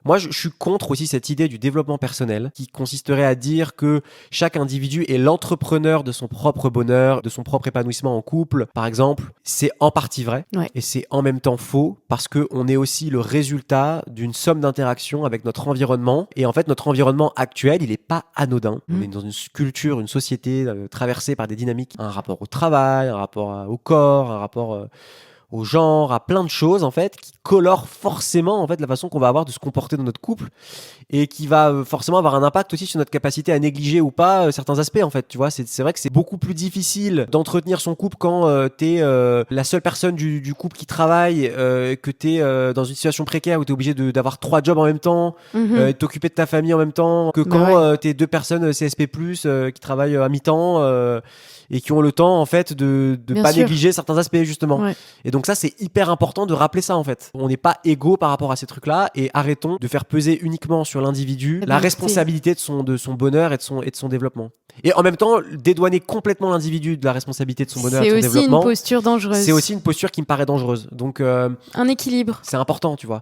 Moi, je suis contre aussi cette idée du développement personnel qui consisterait à dire que chaque individu est l'entrepreneur de son propre bonheur, de son propre épanouissement en couple, par exemple. C'est en partie vrai Ouais. et c'est en même temps faux parce qu'on est aussi le résultat d'une somme d'interactions avec notre environnement. Et en fait, notre environnement actuel, il n'est pas anodin. On est dans une culture, une société traversée par des dynamiques, un rapport au travail, un rapport au corps, un rapport au genre, à plein de choses en fait qui colorent forcément en fait la façon qu'on va avoir de se comporter dans notre couple et qui va forcément avoir un impact aussi sur notre capacité à négliger ou pas certains aspects en fait, tu vois. C'est vrai que c'est beaucoup plus difficile d'entretenir son couple quand t'es la seule personne du couple qui travaille, que t'es dans une situation précaire où t'es obligé d'avoir 3 jobs en même temps, Mhm. t'occuper de ta famille en même temps, que Bah quand ouais. t'es 2 personnes CSP+, qui travaillent à mi-temps et qui ont le temps en fait de Bien pas sûr. négliger certains aspects justement. Ouais. Et donc ça, c'est hyper important de rappeler ça en fait. On n'est pas égaux par rapport à ces trucs-là et arrêtons de faire peser uniquement sur l'individu Eh la ben, écoutez, responsabilité de son bonheur et de son développement. Et en même temps, dédouaner complètement l'individu de la responsabilité de son bonheur et de c'est son aussi une développement, posture c'est dangereuse. aussi une posture qui me paraît dangereuse. Donc Un équilibre. c'est important, tu vois.